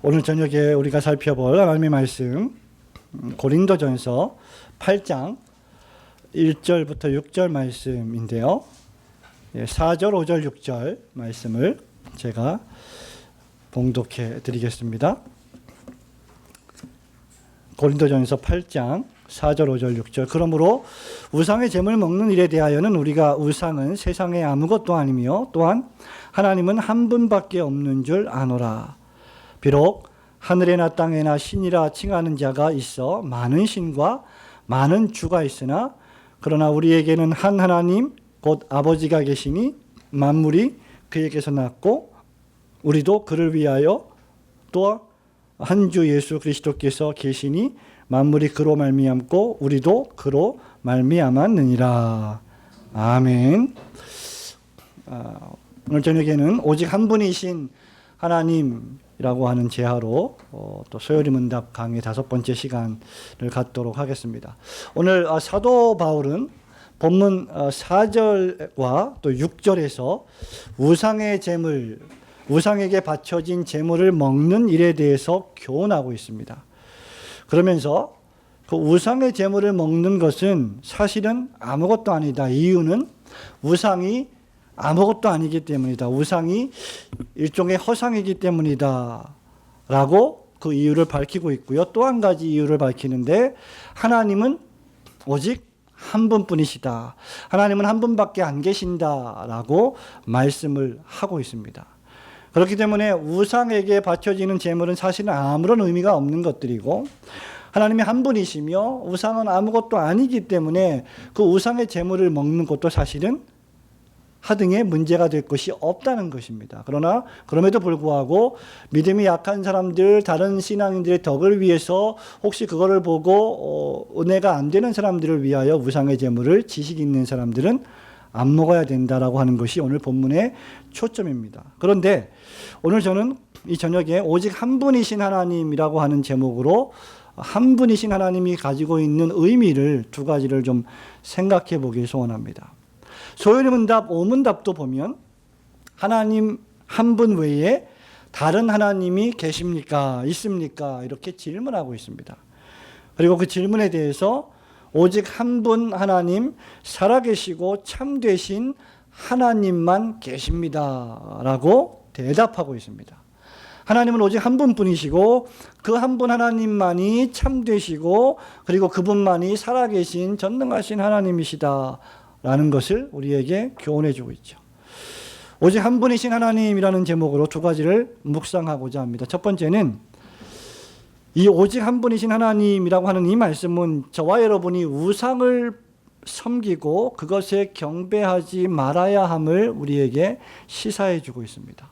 오늘 저녁에 우리가 살펴볼 하나님의 말씀 고린도전서 8장 1절부터 6절 말씀인데요. 4절, 5절, 6절 말씀을 제가 봉독해 드리겠습니다. 고린도전서 8장 4절, 5절, 6절. 그러므로 우상의 제물 먹는 일에 대하여는 우리가 우상은 세상에 아무것도 아니며 또한 하나님은 한 분밖에 없는 줄 아노라. 비록 하늘에나 땅에나 신이라 칭하는 자가 있어 많은 신과 많은 주가 있으나 그러나 우리에게는 한 하나님 곧 아버지가 계시니 만물이 그에게서 났고 우리도 그를 위하여 또 한 주 예수 그리스도께서 계시니 만물이 그로 말미암고 우리도 그로 말미암았느니라. 아멘. 오늘 저녁에는 오직 한 분이신 하나님이라고 하는 제하로 또 소요리 문답 강의 5번째 시간을 갖도록 하겠습니다. 오늘 사도 바울은 본문 4절과 또 6절에서 우상의 제물, 우상에게 바쳐진 제물을 먹는 일에 대해서 교훈하고 있습니다. 그러면서 그 우상의 제물을 먹는 것은 사실은 아무것도 아니다. 이유는 우상이 아무것도 아니기 때문이다. 우상이 일종의 허상이기 때문이다. 라고 그 이유를 밝히고 있고요. 또 한 가지 이유를 밝히는데 하나님은 오직 한 분뿐이시다. 하나님은 한 분밖에 안 계신다. 라고 말씀을 하고 있습니다. 그렇기 때문에 우상에게 바쳐지는 제물은 사실은 아무런 의미가 없는 것들이고 하나님이 한 분이시며 우상은 아무것도 아니기 때문에 그 우상의 제물을 먹는 것도 사실은 하등의 문제가 될 것이 없다는 것입니다. 그러나 그럼에도 불구하고 믿음이 약한 사람들, 다른 신앙인들의 덕을 위해서 혹시 그거를 보고 은혜가 안 되는 사람들을 위하여 우상의 제물을 지식 있는 사람들은 안 먹어야 된다라고 하는 것이 오늘 본문의 초점입니다. 그런데 오늘 저는 이 저녁에 오직 한 분이신 하나님이라고 하는 제목으로 한 분이신 하나님이 가지고 있는 의미를 두 가지를 좀 생각해 보길 소원합니다. 소요리 문답 5문답도 보면 하나님 한 분 외에 다른 하나님이 계십니까? 있습니까? 이렇게 질문하고 있습니다. 그리고 그 질문에 대해서 오직 한 분 하나님, 살아계시고 참되신 하나님만 계십니다. 라고 대답하고 있습니다. 하나님은 오직 한 분뿐이시고 그 한 분 하나님만이 참되시고 그리고 그분만이 살아계신 전능하신 하나님이시다. 라는 것을 우리에게 교훈해 주고 있죠. 오직 한 분이신 하나님이라는 제목으로 두 가지를 묵상하고자 합니다. 첫 번째는 이 오직 한 분이신 하나님이라고 하는 이 말씀은 저와 여러분이 우상을 섬기고 그것에 경배하지 말아야 함을 우리에게 시사해 주고 있습니다.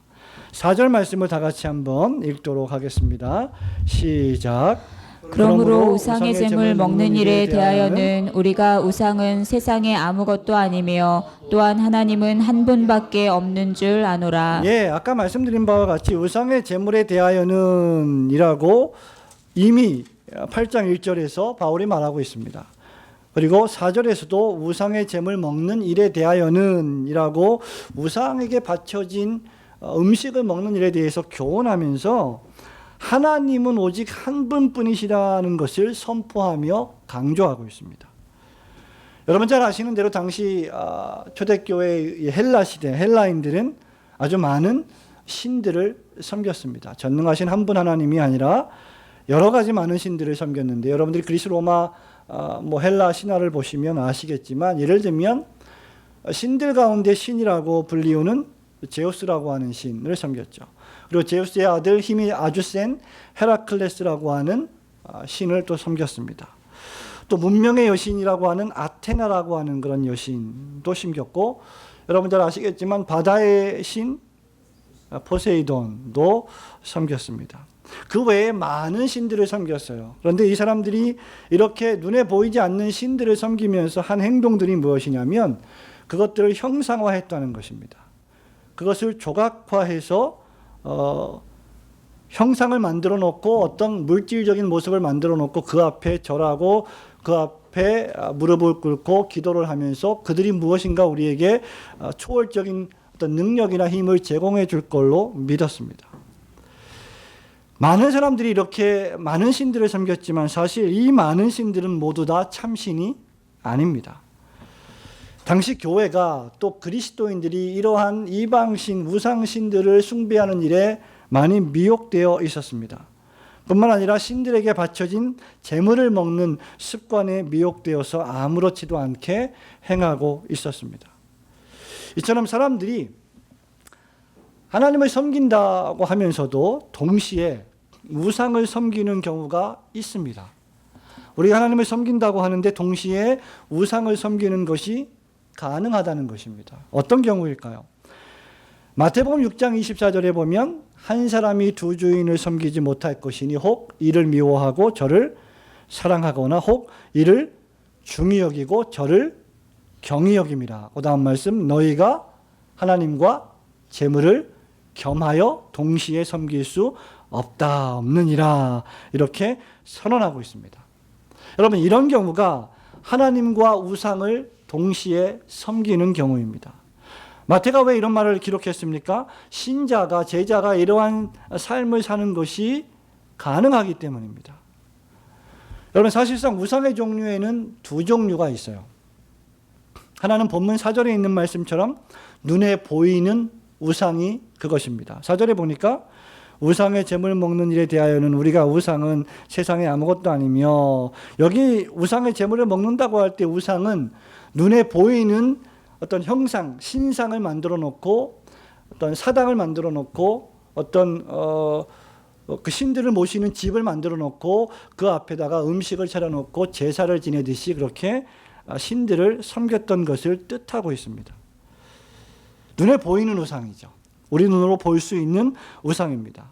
4절 말씀을 다 같이 한번 읽도록 하겠습니다. 시작. 그러므로 우상의 제물 먹는 일에 대하여는 우리가 우상은 세상에 아무것도 아니며 또한 하나님은 한 분밖에 없는 줄 아노라. 예, 아까 말씀드린 바와 같이 우상의 제물에 대하여는 이라고 이미 8장 1절에서 바울이 말하고 있습니다. 그리고 4절에서도 우상의 제물 먹는 일에 대하여는 이라고 우상에게 바쳐진 음식을 먹는 일에 대해서 교훈하면서 하나님은 오직 한 분뿐이시라는 것을 선포하며 강조하고 있습니다. 여러분 잘 아시는 대로 당시 초대교회 헬라 시대 헬라인들은 아주 많은 신들을 섬겼습니다. 전능하신 한 분 하나님이 아니라 여러 가지 많은 신들을 섬겼는데 여러분들이 그리스 로마 헬라 신화를 보시면 아시겠지만 예를 들면 신들 가운데 신이라고 불리우는 제우스라고 하는 신을 섬겼죠. 그리고 제우스의 아들 힘이 아주 센 헤라클레스라고 하는 신을 또 섬겼습니다. 또 문명의 여신이라고 하는 아테나라고 하는 그런 여신도 섬겼고 여러분 잘 아시겠지만 바다의 신 포세이돈도 섬겼습니다. 그 외에 많은 신들을 섬겼어요. 그런데 이 사람들이 이렇게 눈에 보이지 않는 신들을 섬기면서 한 행동들이 무엇이냐면 그것들을 형상화했다는 것입니다. 그것을 조각화해서 형상을 만들어 놓고 어떤 물질적인 모습을 만들어 놓고 그 앞에 절하고 그 앞에 무릎을 꿇고 기도를 하면서 그들이 무엇인가 우리에게 초월적인 어떤 능력이나 힘을 제공해 줄 걸로 믿었습니다. 많은 사람들이 이렇게 많은 신들을 섬겼지만 사실 이 많은 신들은 모두 다 참신이 아닙니다. 당시 교회가 또 그리스도인들이 이러한 이방신, 우상신들을 숭배하는 일에 많이 미혹되어 있었습니다. 뿐만 아니라 신들에게 바쳐진 제물을 먹는 습관에 미혹되어서 아무렇지도 않게 행하고 있었습니다. 이처럼 사람들이 하나님을 섬긴다고 하면서도 동시에 우상을 섬기는 경우가 있습니다. 우리가 하나님을 섬긴다고 하는데 동시에 우상을 섬기는 것이 가능하다는 것입니다. 어떤 경우일까요? 마태복음 6장 24절에 보면 한 사람이 두 주인을 섬기지 못할 것이니 혹 이를 미워하고 저를 사랑하거나 혹 이를 중히 여기고 저를 경히 여김이라. 그 다음 말씀 너희가 하나님과 재물을 겸하여 동시에 섬길 수 없느니라. 이렇게 선언하고 있습니다. 여러분 이런 경우가 하나님과 우상을 동시에 섬기는 경우입니다. 마태가 왜 이런 말을 기록했습니까? 신자가, 제자가 이러한 삶을 사는 것이 가능하기 때문입니다. 여러분 사실상 우상의 종류에는 두 종류가 있어요. 하나는 본문 4절에 있는 말씀처럼 눈에 보이는 우상이 그것입니다. 4절에 보니까 우상의 제물 먹는 일에 대하여는 우리가 우상은 세상에 아무것도 아니며, 여기 우상의 제물을 먹는다고 할 때 우상은 눈에 보이는 어떤 형상, 신상을 만들어 놓고 어떤 사당을 만들어 놓고 어떤 그 신들을 모시는 집을 만들어 놓고 그 앞에다가 음식을 차려 놓고 제사를 지내듯이 그렇게 신들을 섬겼던 것을 뜻하고 있습니다. 눈에 보이는 우상이죠. 우리 눈으로 볼 수 있는 우상입니다.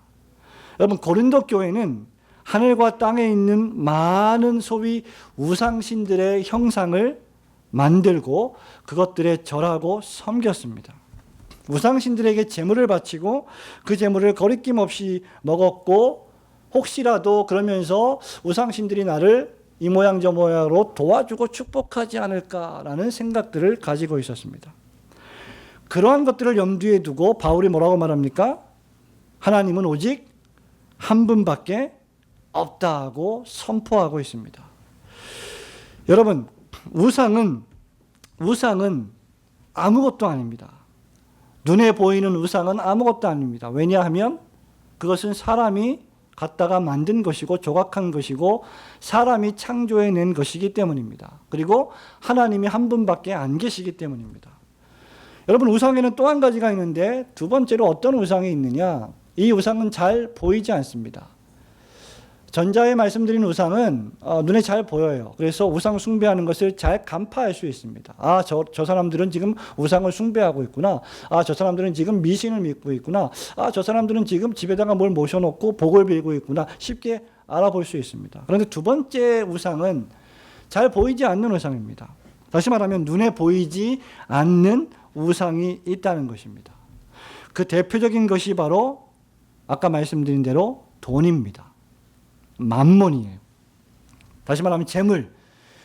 여러분 고린도 교회는 하늘과 땅에 있는 많은 소위 우상신들의 형상을 만들고 그것들에 절하고 섬겼습니다. 우상신들에게 제물을 바치고 그 제물을 거리낌 없이 먹었고, 혹시라도 그러면서 우상신들이 나를 이 모양 저 모양으로 도와주고 축복하지 않을까라는 생각들을 가지고 있었습니다. 그러한 것들을 염두에 두고 바울이 뭐라고 말합니까? 하나님은 오직 한 분밖에 없다고 선포하고 있습니다. 여러분 우상은 아무것도 아닙니다. 눈에 보이는 우상은 아무것도 아닙니다. 왜냐하면 그것은 사람이 갖다가 만든 것이고 조각한 것이고 사람이 창조해낸 것이기 때문입니다. 그리고 하나님이 한 분밖에 안 계시기 때문입니다. 여러분 우상에는 또 한 가지가 있는데, 두 번째로 어떤 우상이 있느냐, 이 우상은 잘 보이지 않습니다. 전자에 말씀드린 우상은 눈에 잘 보여요. 그래서 우상 숭배하는 것을 잘 간파할 수 있습니다. 아, 저 사람들은 지금 우상을 숭배하고 있구나. 아, 저 사람들은 지금 미신을 믿고 있구나. 아, 저 사람들은 지금 집에다가 뭘 모셔놓고 복을 빌고 있구나. 쉽게 알아볼 수 있습니다. 그런데 두 번째 우상은 잘 보이지 않는 우상입니다. 다시 말하면 눈에 보이지 않는 우상이 있다는 것입니다. 그 대표적인 것이 바로 아까 말씀드린 대로 돈입니다. 만몬이에요. 다시 말하면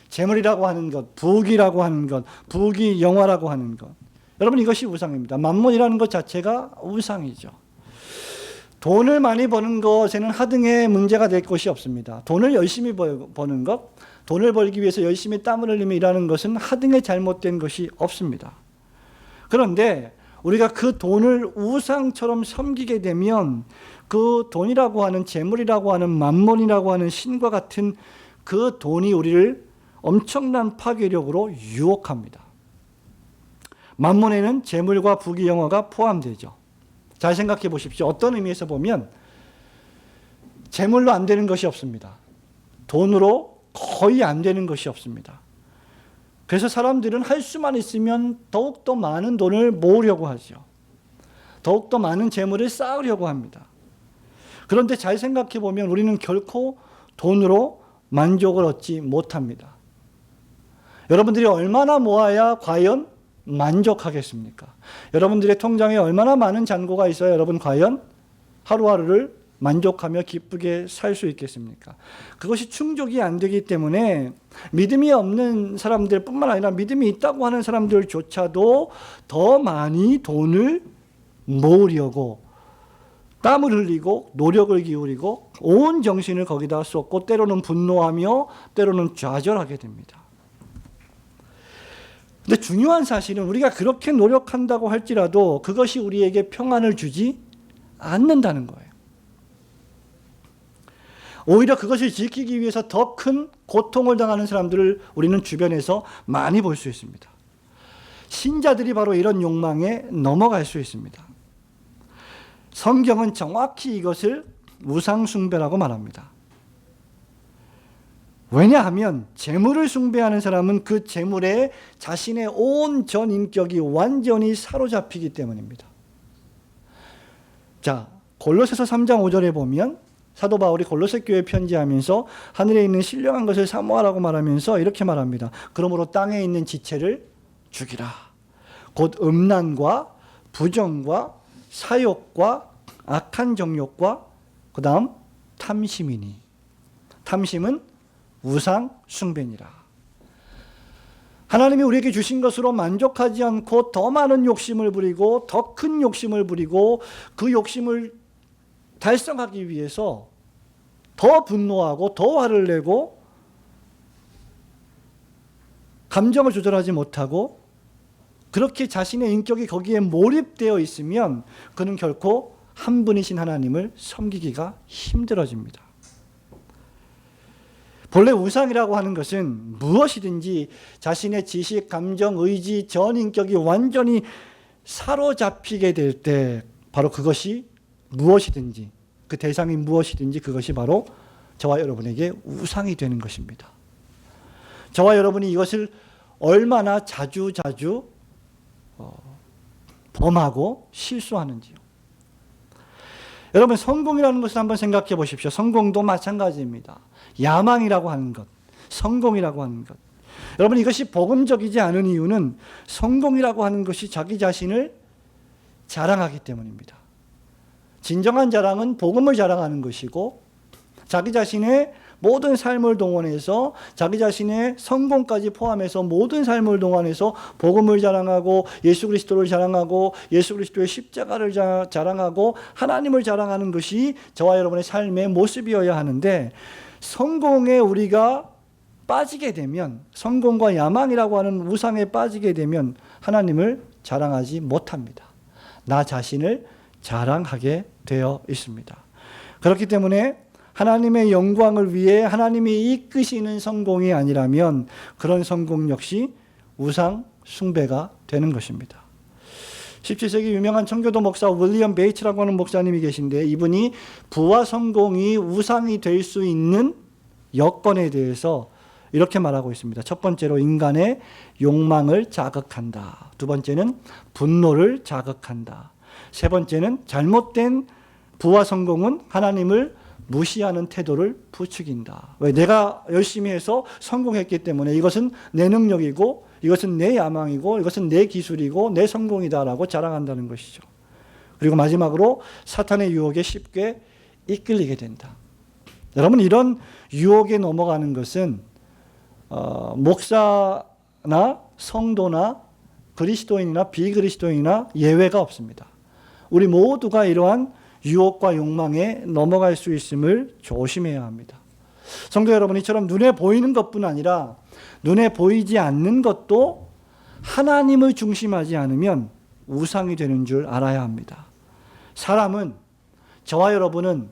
재물이라고 하는 것, 부귀라고 하는 것, 부귀 영화라고 하는 것. 여러분 이것이 우상입니다. 만몬이라는 것 자체가 우상이죠. 돈을 많이 버는 것에는 하등의 문제가 될 것이 없습니다. 돈을 열심히 버는 것, 돈을 벌기 위해서 열심히 땀을 흘리며 일하는 것은 하등의 잘못된 것이 없습니다. 그런데 우리가 그 돈을 우상처럼 섬기게 되면 그 돈이라고 하는 재물이라고 하는 만몬이라고 하는 신과 같은 그 돈이 우리를 엄청난 파괴력으로 유혹합니다. 만몬에는 재물과 부귀 영화가 포함되죠. 잘 생각해 보십시오. 어떤 의미에서 보면 재물로 안 되는 것이 없습니다. 돈으로 거의 안 되는 것이 없습니다. 그래서 사람들은 할 수만 있으면 더욱더 많은 돈을 모으려고 하죠. 더욱더 많은 재물을 쌓으려고 합니다. 그런데 잘 생각해 보면 우리는 결코 돈으로 만족을 얻지 못합니다. 여러분들이 얼마나 모아야 과연 만족하겠습니까? 여러분들의 통장에 얼마나 많은 잔고가 있어야 여러분 과연 하루하루를 만족하며 기쁘게 살 수 있겠습니까? 그것이 충족이 안 되기 때문에 믿음이 없는 사람들 뿐만 아니라 믿음이 있다고 하는 사람들조차도 더 많이 돈을 모으려고 땀을 흘리고 노력을 기울이고 온 정신을 거기다 쏟고 때로는 분노하며 때로는 좌절하게 됩니다. 근데 중요한 사실은 우리가 그렇게 노력한다고 할지라도 그것이 우리에게 평안을 주지 않는다는 거예요. 오히려 그것을 지키기 위해서 더 큰 고통을 당하는 사람들을 우리는 주변에서 많이 볼 수 있습니다. 신자들이 바로 이런 욕망에 넘어갈 수 있습니다. 성경은 정확히 이것을 우상숭배라고 말합니다. 왜냐하면 재물을 숭배하는 사람은 그 재물에 자신의 온 전 인격이 완전히 사로잡히기 때문입니다. 자, 골로새서 3장 5절에 보면 사도 바울이 골로새 교회에 편지하면서 하늘에 있는 신령한 것을 사모하라고 말하면서 이렇게 말합니다. 그러므로 땅에 있는 지체를 죽이라. 곧 음란과 부정과 사욕과 악한 정욕과 그 다음 탐심이니. 탐심은 우상 숭배니라. 하나님이 우리에게 주신 것으로 만족하지 않고 더 많은 욕심을 부리고 더 큰 욕심을 부리고 그 욕심을 달성하기 위해서 더 분노하고 더 화를 내고 감정을 조절하지 못하고 그렇게 자신의 인격이 거기에 몰입되어 있으면 그는 결코 한 분이신 하나님을 섬기기가 힘들어집니다. 본래 우상이라고 하는 것은 무엇이든지 자신의 지식, 감정, 의지, 전 인격이 완전히 사로잡히게 될 때 바로 그것이 무엇이든지 그 대상이 무엇이든지 그것이 바로 저와 여러분에게 우상이 되는 것입니다. 저와 여러분이 이것을 얼마나 자주 범하고 실수하는지요. 여러분 성공이라는 것을 한번 생각해 보십시오. 성공도 마찬가지입니다. 야망이라고 하는 것, 성공이라고 하는 것. 여러분 이것이 복음적이지 않은 이유는 성공이라고 하는 것이 자기 자신을 자랑하기 때문입니다. 진정한 자랑은 복음을 자랑하는 것이고 자기 자신의 모든 삶을 동원해서 자기 자신의 성공까지 포함해서 모든 삶을 동원해서 복음을 자랑하고 예수 그리스도를 자랑하고 예수 그리스도의 십자가를 자랑하고 하나님을 자랑하는 것이 저와 여러분의 삶의 모습이어야 하는데 성공에 우리가 빠지게 되면 성공과 야망이라고 하는 우상에 빠지게 되면 하나님을 자랑하지 못합니다. 나 자신을 자랑하게 되어 있습니다. 그렇기 때문에 하나님의 영광을 위해 하나님이 이끄시는 성공이 아니라면 그런 성공 역시 우상 숭배가 되는 것입니다. 17세기 유명한 청교도 목사 윌리엄 베이츠라고 하는 목사님이 계신데 이분이 부와 성공이 우상이 될 수 있는 여건에 대해서 이렇게 말하고 있습니다. 첫 번째로 인간의 욕망을 자극한다. 두 번째는 분노를 자극한다. 세 번째는 잘못된 부와 성공은 하나님을 무시하는 태도를 부추긴다. 왜? 내가 열심히 해서 성공했기 때문에 이것은 내 능력이고 이것은 내 야망이고 이것은 내 기술이고 내 성공이다라고 자랑한다는 것이죠. 그리고 마지막으로 사탄의 유혹에 쉽게 이끌리게 된다. 여러분 이런 유혹에 넘어가는 것은 목사나 성도나 그리스도인이나 비그리스도인이나 예외가 없습니다. 우리 모두가 이러한 유혹과 욕망에 넘어갈 수 있음을 조심해야 합니다. 성도 여러분, 이처럼 눈에 보이는 것뿐 아니라 눈에 보이지 않는 것도 하나님을 중심하지 않으면 우상이 되는 줄 알아야 합니다. 사람은, 저와 여러분은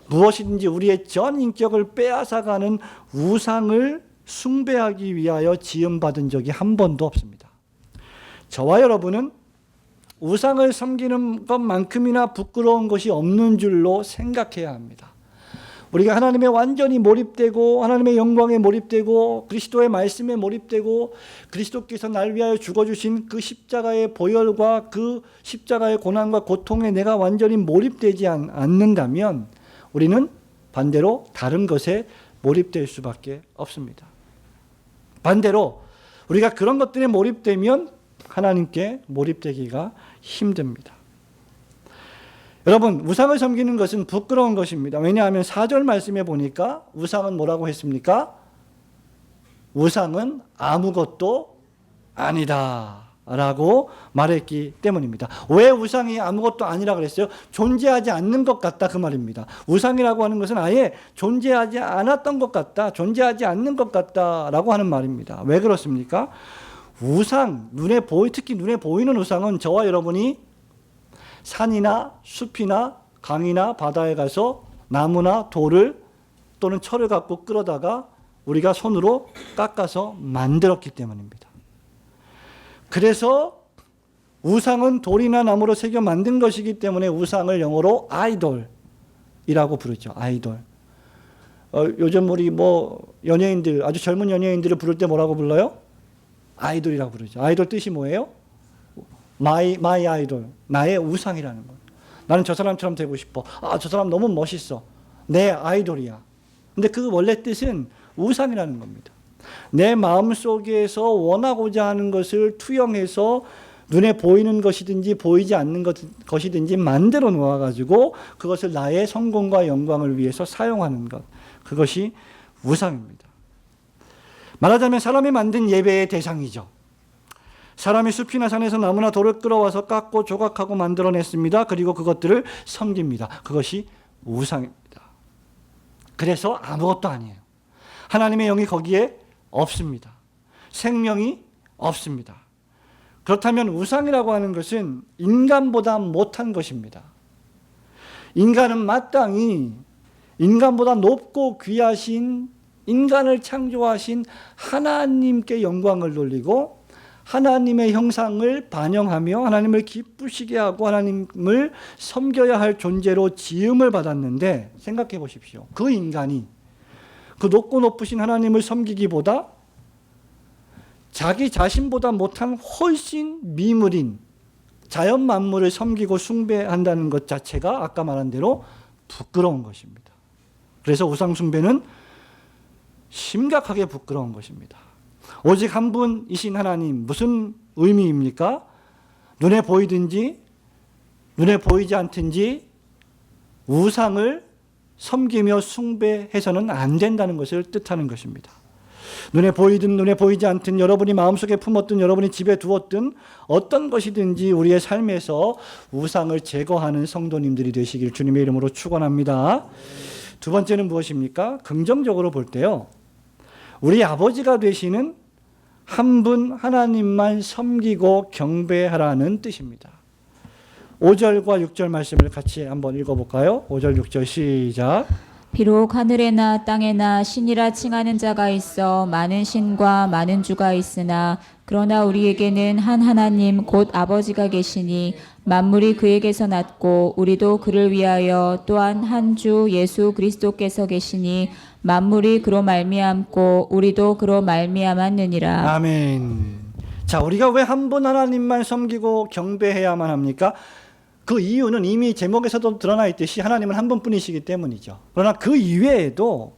무엇이든지 우리의 전 인격을 빼앗아가는 우상을 숭배하기 위하여 지음받은 적이 한 번도 없습니다. 저와 여러분은 우상을 섬기는 것만큼이나 부끄러운 것이 없는 줄로 생각해야 합니다. 우리가 하나님에 완전히 몰입되고 하나님의 영광에 몰입되고 그리스도의 말씀에 몰입되고 그리스도께서 날 위하여 죽어주신 그 십자가의 보혈과 그 십자가의 고난과 고통에 내가 완전히 몰입되지 않는다면 우리는 반대로 다른 것에 몰입될 수밖에 없습니다. 반대로 우리가 그런 것들에 몰입되면 하나님께 몰입되기가 힘듭니다. 여러분, 우상을 섬기는 것은 부끄러운 것입니다. 왜냐하면 4절 말씀에 보니까 우상은 뭐라고 했습니까? 우상은 아무것도 아니다 라고 말했기 때문입니다. 왜 우상이 아무것도 아니라 그랬어요? 존재하지 않는 것 같다, 그 말입니다. 우상이라고 하는 것은 아예 존재하지 않았던 것 같다, 존재하지 않는 것 같다라고 하는 말입니다. 왜 그렇습니까? 우상, 특히 눈에 보이는 우상은 저와 여러분이 산이나 숲이나 강이나 바다에 가서 나무나 돌을 또는 철을 갖고 끌어다가 우리가 손으로 깎아서 만들었기 때문입니다. 그래서 우상은 돌이나 나무로 새겨 만든 것이기 때문에 우상을 영어로 아이돌이라고 부르죠. 아이돌. 요즘 우리 연예인들, 아주 젊은 연예인들을 부를 때 뭐라고 불러요? 아이돌이라고 부르죠. 아이돌 뜻이 뭐예요? 마이 아이돌. 나의 우상이라는 거예요. 나는 저 사람처럼 되고 싶어. 저 사람 너무 멋있어. 내 아이돌이야. 근데 그 원래 뜻은 우상이라는 겁니다. 내 마음속에서 원하고자 하는 것을 투영해서 눈에 보이는 것이든지 보이지 않는 것이든지 만들어 놓아가지고 그것을 나의 성공과 영광을 위해서 사용하는 것. 그것이 우상입니다. 말하자면 사람이 만든 예배의 대상이죠. 사람이 숲이나 산에서 나무나 돌을 끌어와서 깎고 조각하고 만들어냈습니다. 그리고 그것들을 섬깁니다. 그것이 우상입니다. 그래서 아무것도 아니에요. 하나님의 영이 거기에 없습니다. 생명이 없습니다. 그렇다면 우상이라고 하는 것은 인간보다 못한 것입니다. 인간은 마땅히 인간보다 높고 귀하신 인간을 창조하신 하나님께 영광을 돌리고 하나님의 형상을 반영하며 하나님을 기쁘시게 하고 하나님을 섬겨야 할 존재로 지음을 받았는데 생각해 보십시오. 그 인간이 그 높고 높으신 하나님을 섬기기보다 자기 자신보다 못한 훨씬 미물인 자연 만물을 섬기고 숭배한다는 것 자체가 아까 말한 대로 부끄러운 것입니다. 그래서 우상 숭배는 심각하게 부끄러운 것입니다. 오직 한 분이신 하나님, 무슨 의미입니까? 눈에 보이든지 눈에 보이지 않든지 우상을 섬기며 숭배해서는 안 된다는 것을 뜻하는 것입니다. 눈에 보이든 눈에 보이지 않든 여러분이 마음속에 품었든 여러분이 집에 두었든 어떤 것이든지 우리의 삶에서 우상을 제거하는 성도님들이 되시길 주님의 이름으로 축원합니다. 두 번째는 무엇입니까? 긍정적으로 볼 때요, 우리 아버지가 되시는 한 분 하나님만 섬기고 경배하라는 뜻입니다. 5절과 6절 말씀을 같이 한번 읽어볼까요? 5절 6절 시작. 비록 하늘에나 땅에나 신이라 칭하는 자가 있어 많은 신과 많은 주가 있으나 그러나 우리에게는 한 하나님 곧 아버지가 계시니 만물이 그에게서 났고 우리도 그를 위하여 또한 한 주 예수 그리스도께서 계시니 만물이 그로 말미암고 우리도 그로 말미암았느니라. 아멘. 자, 우리가 왜 한 분 하나님만 섬기고 경배해야만 합니까? 그 이유는 이미 제목에서도 드러나 있듯이 하나님은 한 분뿐이시기 때문이죠. 그러나 그 이외에도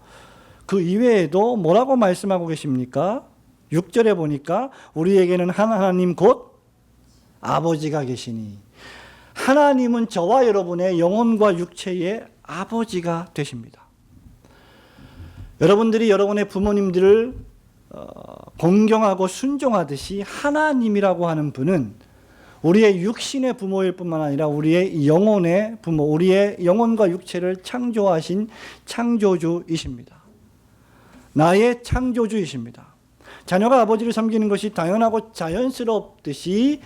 뭐라고 말씀하고 계십니까? 6절에 보니까 우리에게는 한 하나님 곧 아버지가 계시니, 하나님은 저와 여러분의 영혼과 육체의 아버지가 되십니다. 여러분들이 여러분의 부모님들을 공경하고 순종하듯이 하나님이라고 하는 분은 우리의 육신의 부모일 뿐만 아니라 우리의 영혼의 부모, 우리의 영혼과 육체를 창조하신 창조주이십니다. 나의 창조주이십니다. 자녀가 아버지를 섬기는 것이 당연하고 자연스럽듯이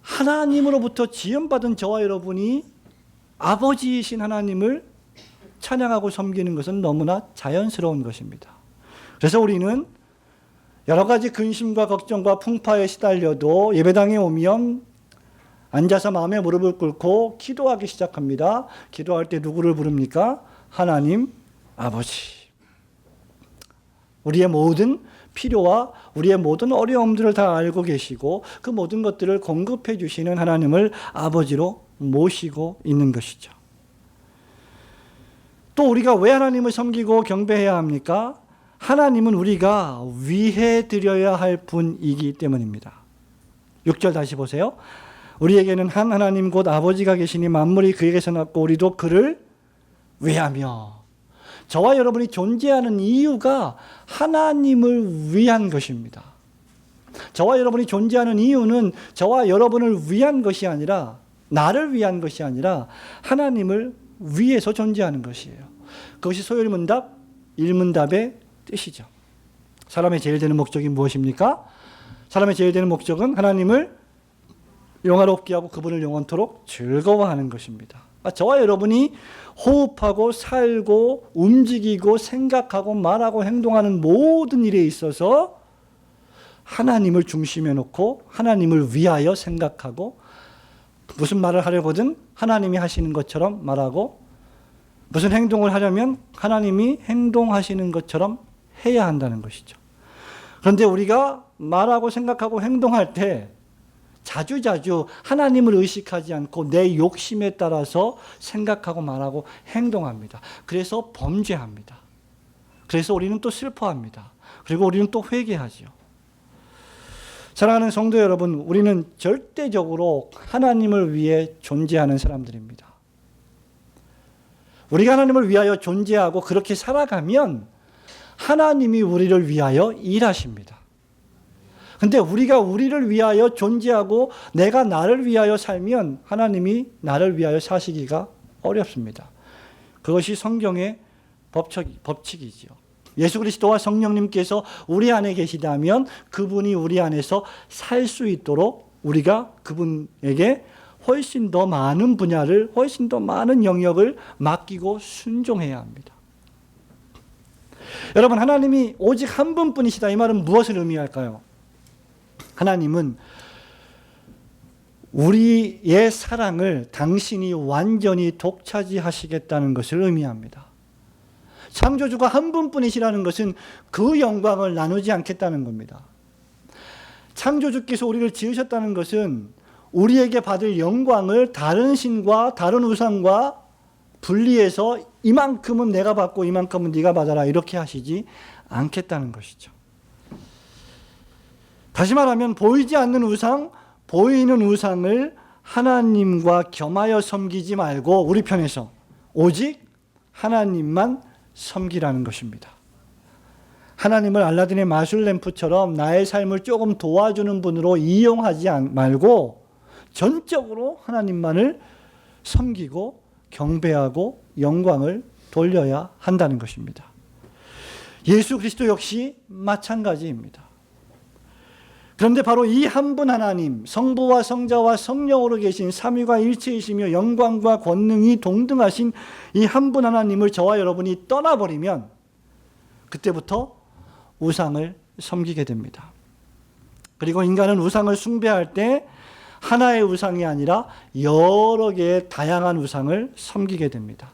하나님으로부터 지음받은 저와 여러분이 아버지이신 하나님을 찬양하고 섬기는 것은 너무나 자연스러운 것입니다. 그래서 우리는 여러 가지 근심과 걱정과 풍파에 시달려도 예배당에 오면 앉아서 마음의 무릎을 꿇고 기도하기 시작합니다. 기도할 때 누구를 부릅니까? 하나님 아버지. 우리의 모든 필요와 우리의 모든 어려움들을 다 알고 계시고 그 모든 것들을 공급해 주시는 하나님을 아버지로 모시고 있는 것이죠. 또 우리가 왜 하나님을 섬기고 경배해야 합니까? 하나님은 우리가 위해 드려야 할 분이기 때문입니다. 6절 다시 보세요. 우리에게는 한 하나님 곧 아버지가 계시니 만물이 그에게서 났고 우리도 그를 위하며. 저와 여러분이 존재하는 이유가 하나님을 위한 것입니다. 저와 여러분이 존재하는 이유는 저와 여러분을 위한 것이 아니라, 나를 위한 것이 아니라 하나님을 위해서 존재하는 것이에요. 그것이 소요리문답 1문답의 뜻이죠. 사람의 제일 되는 목적이 무엇입니까? 사람의 제일 되는 목적은 하나님을 영화롭게 하고 그분을 영원토록 즐거워하는 것입니다. 저와 여러분이 호흡하고 살고 움직이고 생각하고 말하고 행동하는 모든 일에 있어서 하나님을 중심에 놓고 하나님을 위하여 생각하고, 무슨 말을 하려거든 하나님이 하시는 것처럼 말하고, 무슨 행동을 하려면 하나님이 행동하시는 것처럼 해야 한다는 것이죠. 그런데 우리가 말하고 생각하고 행동할 때 자주자주 하나님을 의식하지 않고 내 욕심에 따라서 생각하고 말하고 행동합니다. 그래서 범죄합니다. 그래서 우리는 또 슬퍼합니다. 그리고 우리는 또 회개하죠. 사랑하는 성도 여러분, 우리는 절대적으로 하나님을 위해 존재하는 사람들입니다. 우리가 하나님을 위하여 존재하고 그렇게 살아가면 하나님이 우리를 위하여 일하십니다. 근데 우리가 우리를 위하여 존재하고 내가 나를 위하여 살면 하나님이 나를 위하여 사시기가 어렵습니다. 그것이 성경의 법칙이지요. 예수 그리스도와 성령님께서 우리 안에 계시다면 그분이 우리 안에서 살 수 있도록 우리가 그분에게 훨씬 더 많은 분야를, 훨씬 더 많은 영역을 맡기고 순종해야 합니다. 여러분, 하나님이 오직 한 분뿐이시다. 이 말은 무엇을 의미할까요? 하나님은 우리의 사랑을 당신이 완전히 독차지하시겠다는 것을 의미합니다. 창조주가 한 분뿐이시라는 것은 그 영광을 나누지 않겠다는 겁니다. 창조주께서 우리를 지으셨다는 것은 우리에게 받을 영광을 다른 신과 다른 우상과 분리해서 이만큼은 내가 받고 이만큼은 네가 받아라 이렇게 하시지 않겠다는 것이죠. 다시 말하면 보이지 않는 우상, 보이는 우상을 하나님과 겸하여 섬기지 말고 우리 편에서 오직 하나님만 섬기라는 것입니다. 하나님을 알라딘의 마술 램프처럼 나의 삶을 조금 도와주는 분으로 이용하지 말고 전적으로 하나님만을 섬기고 경배하고 영광을 돌려야 한다는 것입니다. 예수 그리스도 역시 마찬가지입니다. 그런데 바로 이 한 분 하나님, 성부와 성자와 성령으로 계신 삼위가 일체이시며 영광과 권능이 동등하신 이 한 분 하나님을 저와 여러분이 떠나버리면 그때부터 우상을 섬기게 됩니다. 그리고 인간은 우상을 숭배할 때 하나의 우상이 아니라 여러 개의 다양한 우상을 섬기게 됩니다.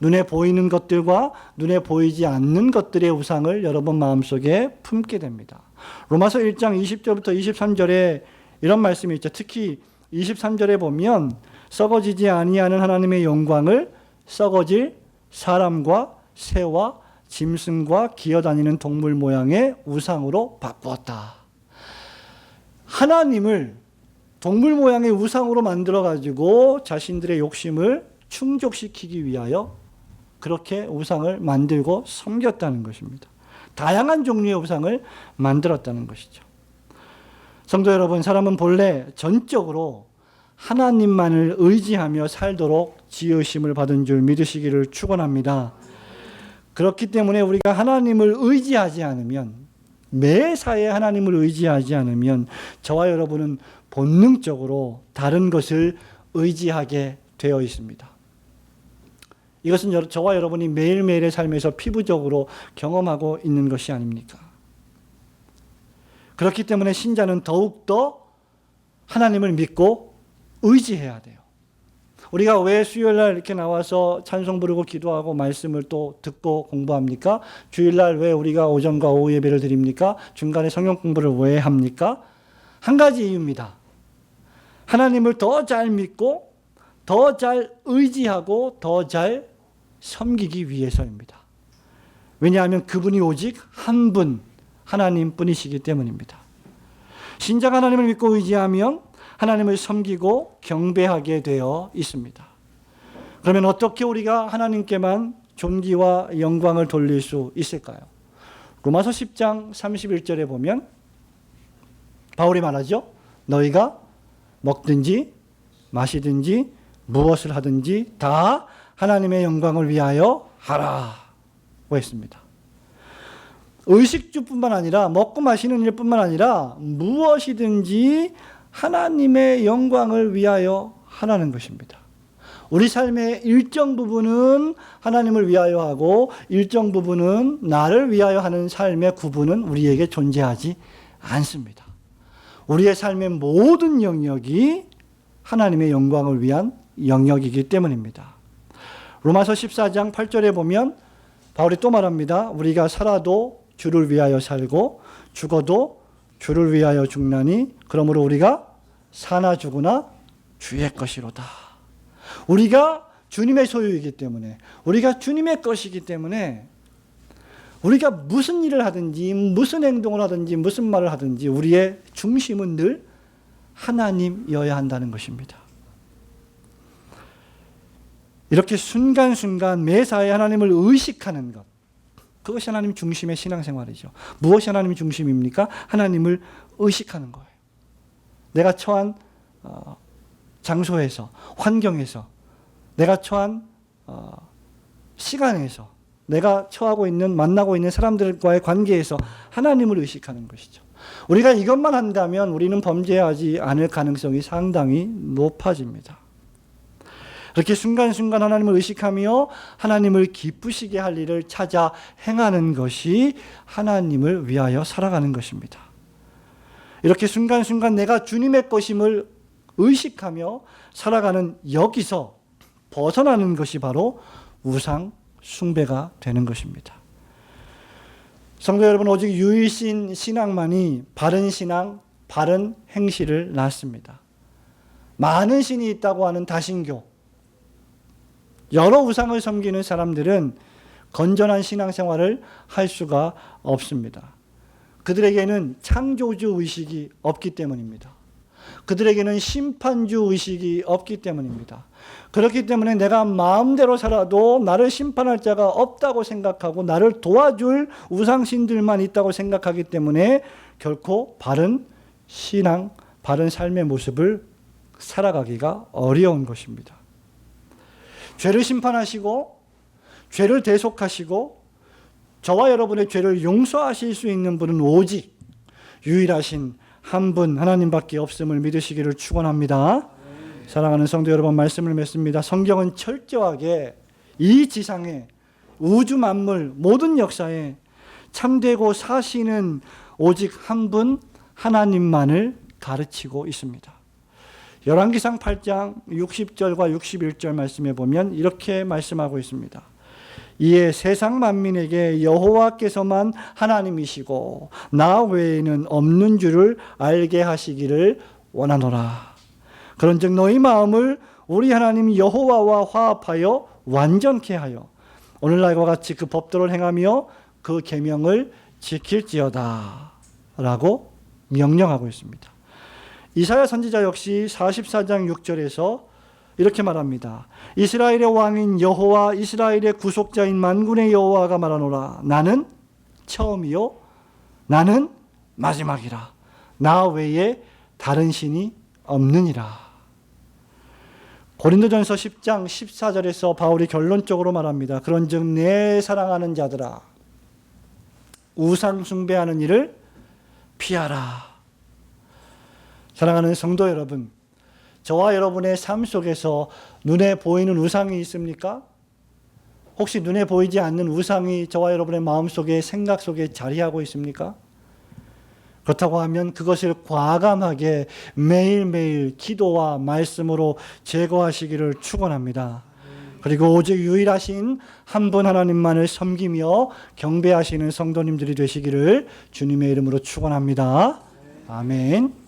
눈에 보이는 것들과 눈에 보이지 않는 것들의 우상을 여러분 마음속에 품게 됩니다. 로마서 1장 20절부터 23절에 이런 말씀이 있죠. 특히 23절에 보면 썩어지지 아니하는 하나님의 영광을 썩어질 사람과 새와 짐승과 기어다니는 동물 모양의 우상으로 바꾸었다. 하나님을 동물 모양의 우상으로 만들어가지고 자신들의 욕심을 충족시키기 위하여 그렇게 우상을 만들고 섬겼다는 것입니다. 다양한 종류의 우상을 만들었다는 것이죠. 성도 여러분, 사람은 본래 전적으로 하나님만을 의지하며 살도록 지으심을 받은 줄 믿으시기를 축원합니다. 그렇기 때문에 우리가 하나님을 의지하지 않으면, 매사에 하나님을 의지하지 않으면 저와 여러분은 본능적으로 다른 것을 의지하게 되어 있습니다. 이것은 저와 여러분이 매일매일의 삶에서 피부적으로 경험하고 있는 것이 아닙니까? 그렇기 때문에 신자는 더욱더 하나님을 믿고 의지해야 돼요. 우리가 왜 수요일날 이렇게 나와서 찬송 부르고 기도하고 말씀을 또 듣고 공부합니까? 주일날 왜 우리가 오전과 오후 예배를 드립니까? 중간에 성경 공부를 왜 합니까? 한 가지 이유입니다. 하나님을 더 잘 믿고 더 잘 의지하고 더 잘 섬기기 위해서입니다. 왜냐하면 그분이 오직 한 분, 하나님뿐이시기 때문입니다. 신자가 하나님을 믿고 의지하면 하나님을 섬기고 경배하게 되어 있습니다. 그러면 어떻게 우리가 하나님께만 존귀와 영광을 돌릴 수 있을까요? 로마서 10장 31절에 보면 바울이 말하죠. 너희가 먹든지 마시든지 무엇을 하든지 다 하나님의 영광을 위하여 하라고 했습니다. 의식주뿐만 아니라 먹고 마시는 일뿐만 아니라 무엇이든지 하나님의 영광을 위하여 하라는 것입니다. 우리 삶의 일정 부분은 하나님을 위하여 하고 일정 부분은 나를 위하여 하는 삶의 구분은 우리에게 존재하지 않습니다. 우리의 삶의 모든 영역이 하나님의 영광을 위한 영역이기 때문입니다. 로마서 14장 8절에 보면 바울이 또 말합니다. 우리가 살아도 주를 위하여 살고 죽어도 주를 위하여 죽나니 그러므로 우리가 사나 죽으나 주의 것이로다. 우리가 주님의 소유이기 때문에 우리가 주님의 것이기 때문에 우리가 무슨 일을 하든지 무슨 행동을 하든지 무슨 말을 하든지 우리의 중심은 늘 하나님이어야 한다는 것입니다. 이렇게 순간순간 매사에 하나님을 의식하는 것, 그것이 하나님 중심의 신앙생활이죠. 무엇이 하나님 중심입니까? 하나님을 의식하는 거예요. 내가 처한 장소에서, 환경에서, 내가 처한 시간에서, 내가 처하고 있는, 만나고 있는 사람들과의 관계에서 하나님을 의식하는 것이죠. 우리가 이것만 한다면 우리는 범죄하지 않을 가능성이 상당히 높아집니다. 그렇게 순간순간 하나님을 의식하며 하나님을 기쁘시게 할 일을 찾아 행하는 것이 하나님을 위하여 살아가는 것입니다. 이렇게 순간순간 내가 주님의 것임을 의식하며 살아가는 여기서 벗어나는 것이 바로 우상 숭배가 되는 것입니다. 성도 여러분, 오직 유일신 신앙만이 바른 신앙, 바른 행실을 낳습니다. 많은 신이 있다고 하는 다신교, 여러 우상을 섬기는 사람들은 건전한 신앙생활을 할 수가 없습니다. 그들에게는 창조주 의식이 없기 때문입니다. 그들에게는 심판주 의식이 없기 때문입니다. 그렇기 때문에 내가 마음대로 살아도 나를 심판할 자가 없다고 생각하고 나를 도와줄 우상신들만 있다고 생각하기 때문에 결코 바른 신앙, 바른 삶의 모습을 살아가기가 어려운 것입니다. 죄를 심판하시고 죄를 대속하시고 저와 여러분의 죄를 용서하실 수 있는 분은 오직 유일하신 한 분 하나님밖에 없음을 믿으시기를 축원합니다. 사랑하는 성도 여러분, 말씀을 맺습니다. 성경은 철저하게 이 지상에 우주 만물 모든 역사에 참되고 사시는 오직 한 분 하나님만을 가르치고 있습니다. 열왕기상 8장 60절과 61절 말씀에 보면 이렇게 말씀하고 있습니다. 이에 세상 만민에게 여호와께서만 하나님이시고 나 외에는 없는 줄을 알게 하시기를 원하노라. 그런즉 너희 마음을 우리 하나님 여호와와 화합하여 완전케 하여 오늘날과 같이 그 법도를 행하며 그 계명을 지킬지어다 라고 명령하고 있습니다. 이사야 선지자 역시 44장 6절에서 이렇게 말합니다. 이스라엘의 왕인 여호와, 이스라엘의 구속자인 만군의 여호와가 말하노라. 나는 처음이요 나는 마지막이라. 나 외에 다른 신이 없느니라. 고린도전서 10장 14절에서 바울이 결론적으로 말합니다. 그런즉 내 사랑하는 자들아, 우상 숭배하는 일을 피하라. 사랑하는 성도 여러분, 저와 여러분의 삶 속에서 눈에 보이는 우상이 있습니까? 혹시 눈에 보이지 않는 우상이 저와 여러분의 마음속에, 생각 속에 자리하고 있습니까? 그렇다고 하면 그것을 과감하게 매일매일 기도와 말씀으로 제거하시기를 축원합니다. 그리고 오직 유일하신 한 분 하나님만을 섬기며 경배하시는 성도님들이 되시기를 주님의 이름으로 축원합니다. 아멘.